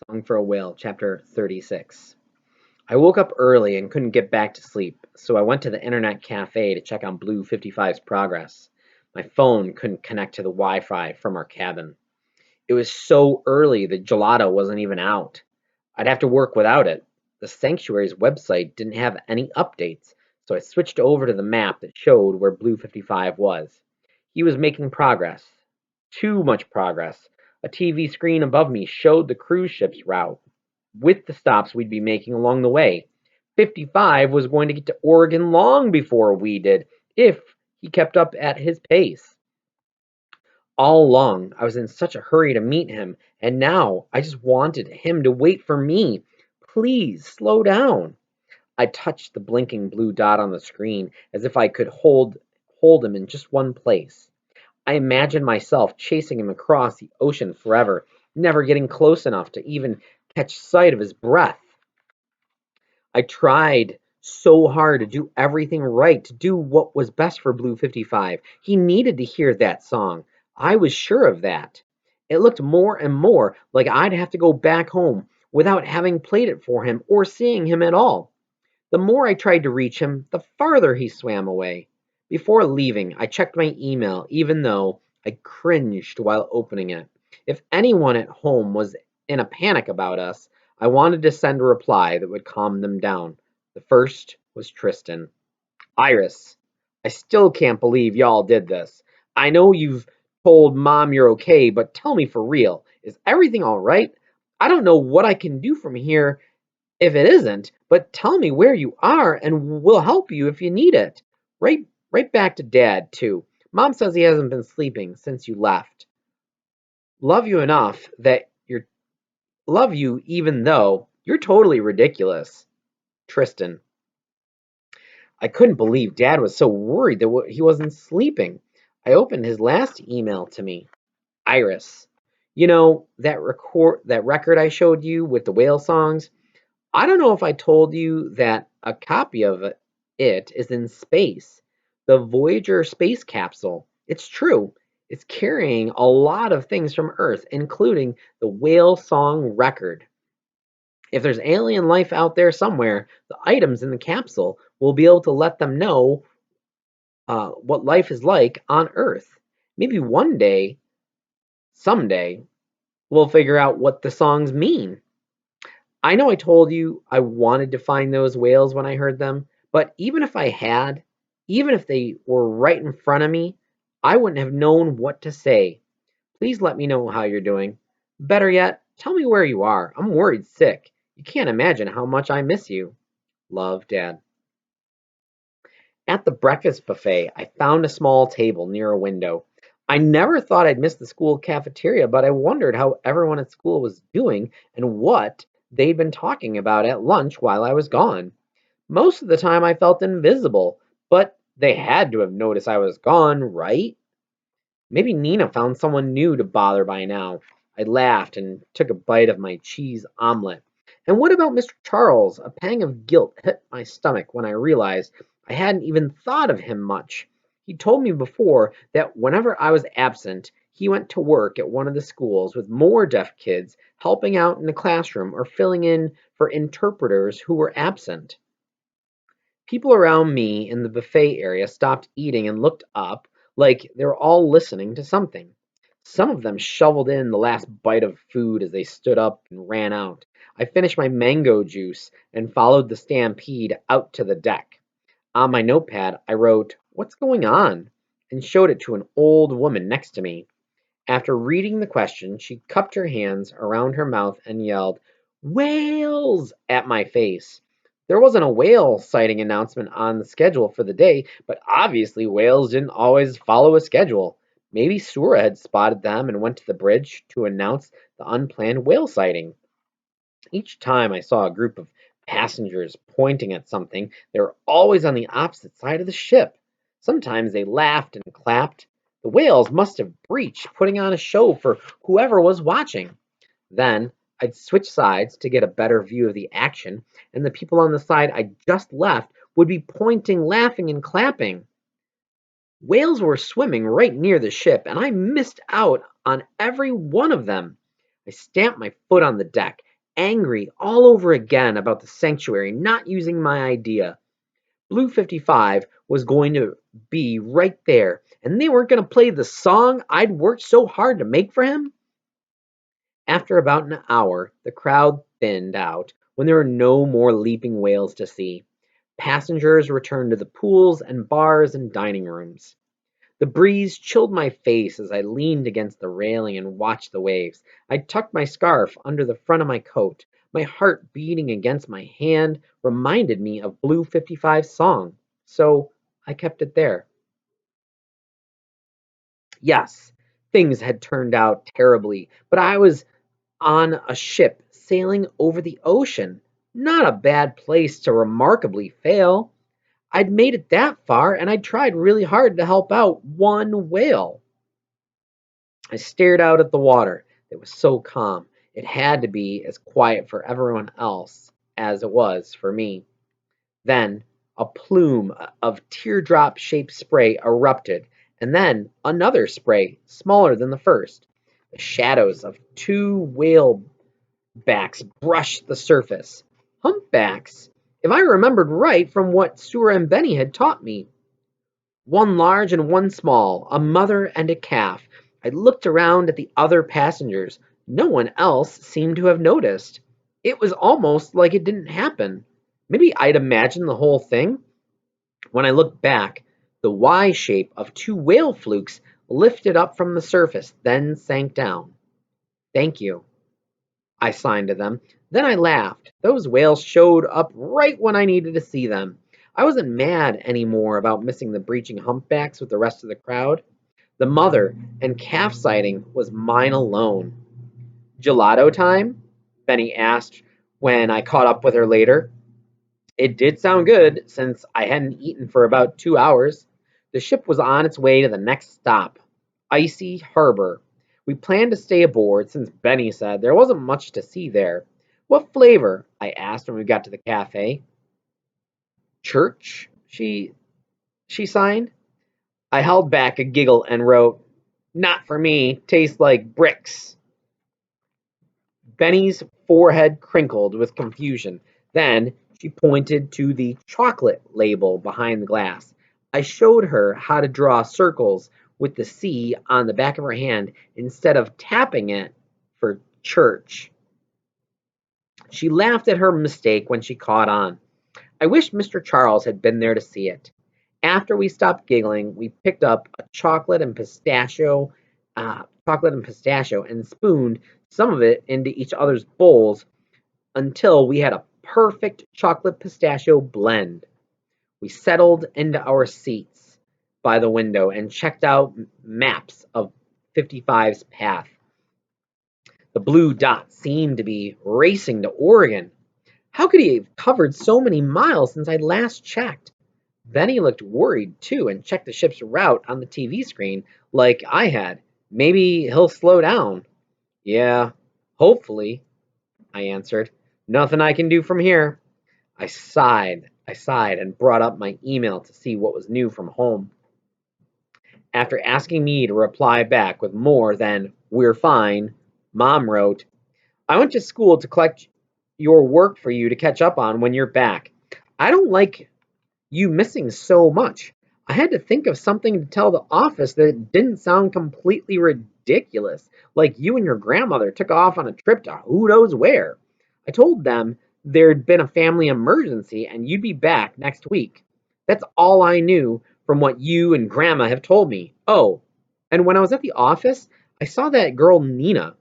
Song for a Whale, Chapter 36. I woke up early and couldn't get back to sleep, so I went to the internet cafe to check on Blue 55's progress. My phone couldn't connect to the Wi Fi from our cabin. It was so early that gelato wasn't even out. I'd have to work without it. The sanctuary's website didn't have any updates, so I switched over to the map that showed where Blue 55 was. He was making progress. Too much progress. A TV screen above me showed the cruise ship's route, with the stops we'd be making along the way. 55 was going to get to Oregon long before we did, if he kept up at his pace. All along, I was in such a hurry to meet him, and now I just wanted him to wait for me. Please slow down. I touched the blinking blue dot on the screen as if I could hold him in just one place. I imagined myself chasing him across the ocean forever, never getting close enough to even catch sight of his breath. I tried so hard to do everything right, to do what was best for Blue 55. He needed to hear that song. I was sure of that. It looked more and more like I'd have to go back home without having played it for him or seeing him at all. The more I tried to reach him, the farther he swam away. Before leaving, I checked my email, even though I cringed while opening it. If anyone at home was in a panic about us, I wanted to send a reply that would calm them down. The first was Tristan. Iris, I still can't believe y'all did this. I know you've told Mom you're okay, but tell me for real, is everything all right? I don't know what I can do from here if it isn't, but tell me where you are and we'll help you if you need it. Right back to Dad, too. Mom says he hasn't been sleeping since you left. Love you enough that you're love you even though you're totally ridiculous. Tristan. I couldn't believe Dad was so worried that he wasn't sleeping. I opened his last email to me. Iris. You know that record I showed you with the whale songs? I don't know if I told you that a copy of it is in space. The Voyager space capsule. It's true. It's carrying a lot of things from Earth, including the whale song record. If there's alien life out there somewhere, the items in the capsule will be able to let them know what life is like on Earth. Maybe one day, someday, we'll figure out what the songs mean. I know I told you I wanted to find those whales when I heard them, but even if I had, even if they were right in front of me, I wouldn't have known what to say. Please let me know how you're doing. Better yet, tell me where you are. I'm worried sick. You can't imagine how much I miss you. Love, Dad. At the breakfast buffet, I found a small table near a window. I never thought I'd miss the school cafeteria, but I wondered how everyone at school was doing and what they'd been talking about at lunch while I was gone. Most of the time, I felt invisible, but they had to have noticed I was gone, right? Maybe Nina found someone new to bother by now. I laughed and took a bite of my cheese omelet. And what about Mr. Charles? A pang of guilt hit my stomach when I realized I hadn't even thought of him much. He told me before that whenever I was absent, he went to work at one of the schools with more deaf kids, helping out in the classroom or filling in for interpreters who were absent. People around me in the buffet area stopped eating and looked up like they were all listening to something. Some of them shoveled in the last bite of food as they stood up and ran out. I finished my mango juice and followed the stampede out to the deck. On my notepad, I wrote, "What's going on?" and showed it to an old woman next to me. After reading the question, she cupped her hands around her mouth and yelled, "Whales!" at my face. There wasn't a whale sighting announcement on the schedule for the day, but obviously whales didn't always follow a schedule. Maybe Sura had spotted them and went to the bridge to announce the unplanned whale sighting. Each time I saw a group of passengers pointing at something, they were always on the opposite side of the ship. Sometimes they laughed and clapped. The whales must have breached, putting on a show for whoever was watching. Then I'd switch sides to get a better view of the action, and the people on the side I just left would be pointing, laughing, and clapping. Whales were swimming right near the ship, and I missed out on every one of them. I stamped my foot on the deck. angry all over again about the sanctuary not using my idea. Blue 55 was going to be right there, and they weren't going to play the song I'd worked so hard to make for him? After about an hour, the crowd thinned out when there were no more leaping whales to see. Passengers returned to the pools and bars and dining rooms. The breeze chilled my face as I leaned against the railing and watched the waves. I tucked my scarf under the front of my coat. My heart beating against my hand reminded me of Blue 55's song, so I kept it there. Yes, things had turned out terribly, but I was on a ship sailing over the ocean. Not a bad place to remarkably fail. I'd made it that far, and I'd tried really hard to help out one whale. I stared out at the water. It was so calm. It had to be as quiet for everyone else as it was for me. Then a plume of teardrop shaped spray erupted, and then another spray, smaller than the first. The shadows of two whale backs brushed the surface. Humpbacks, if I remembered right from what Sura and Benny had taught me. One large and one small, a mother and a calf. I looked around at the other passengers. No one else seemed to have noticed. It was almost like it didn't happen. Maybe I'd imagined the whole thing. When I looked back, the Y shape of two whale flukes lifted up from the surface, then sank down. Thank you, I signed to them. Then I laughed. Those whales showed up right when I needed to see them. I wasn't mad anymore about missing the breaching humpbacks with the rest of the crowd. The mother and calf sighting was mine alone. Gelato time? Benny asked when I caught up with her later. It did sound good, since I hadn't eaten for about 2 hours. The ship was on its way to the next stop, Icy Harbor. We planned to stay aboard, since Benny said there wasn't much to see there. What flavor? I asked when we got to the cafe. Church? She signed. I held back a giggle and wrote, "Not for me, tastes like bricks." Benny's forehead crinkled with confusion. Then she pointed to the chocolate label behind the glass. I showed her how to draw circles with the C on the back of her hand instead of tapping it for church. She laughed at her mistake when she caught on. I wish Mr. Charles had been there to see it. After we stopped giggling, we picked up a chocolate and pistachio, and spooned some of it into each other's bowls until we had a perfect chocolate pistachio blend. We settled into our seats by the window and checked out maps of 55's path. The blue dot seemed to be racing to Oregon. How could he have covered so many miles since I last checked? Benny looked worried too and checked the ship's route on the TV screen like I had. Maybe he'll slow down. Yeah, hopefully, I answered. Nothing I can do from here. I sighed and brought up my email to see what was new from home. After asking me to reply back with more than "we're fine," Mom wrote, "I went to school to collect your work for you to catch up on when you're back. I don't like you missing so much. I had to think of something to tell the office that didn't sound completely ridiculous, like you and your grandmother took off on a trip to who knows where. I told them there'd been a family emergency and you'd be back next week. That's all I knew from what you and Grandma have told me. Oh, and when I was at the office, I saw that girl Nina.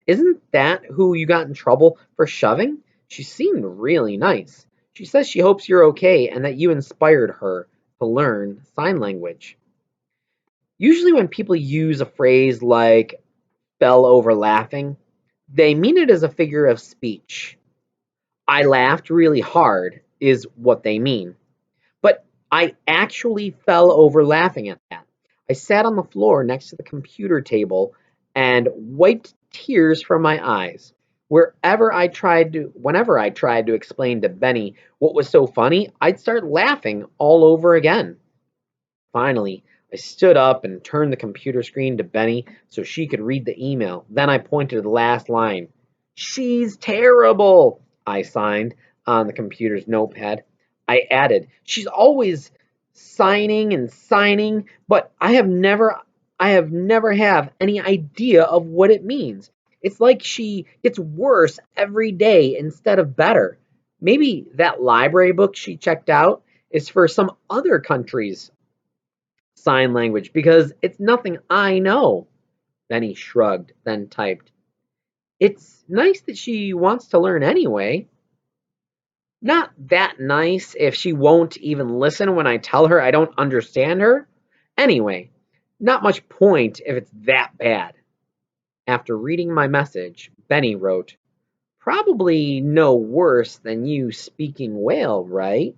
Isn't that who you got in trouble for shoving? She seemed really nice. She says she hopes you're okay and that you inspired her to learn sign language." Usually, when people use a phrase like "fell over laughing," they mean it as a figure of speech. "I laughed really hard" is what they mean. But I actually fell over laughing at that. I sat on the floor next to the computer table and wiped tears from my eyes. Whenever I tried to explain to Benny what was so funny, I'd start laughing all over again. Finally, I stood up and turned the computer screen to Benny so she could read the email. Then I pointed to the last line. She's terrible, I signed on the computer's notepad. I added, she's always signing and signing, but I have never have any idea of what it means. It's like she gets worse every day instead of better. Maybe that library book she checked out is for some other country's sign language because it's nothing I know. Then he shrugged, then typed, it's nice that she wants to learn anyway. Not that nice if she won't even listen when I tell her I don't understand her. Anyway, not much point if it's that bad. After reading my message, Benny wrote, probably no worse than you speaking whale, right?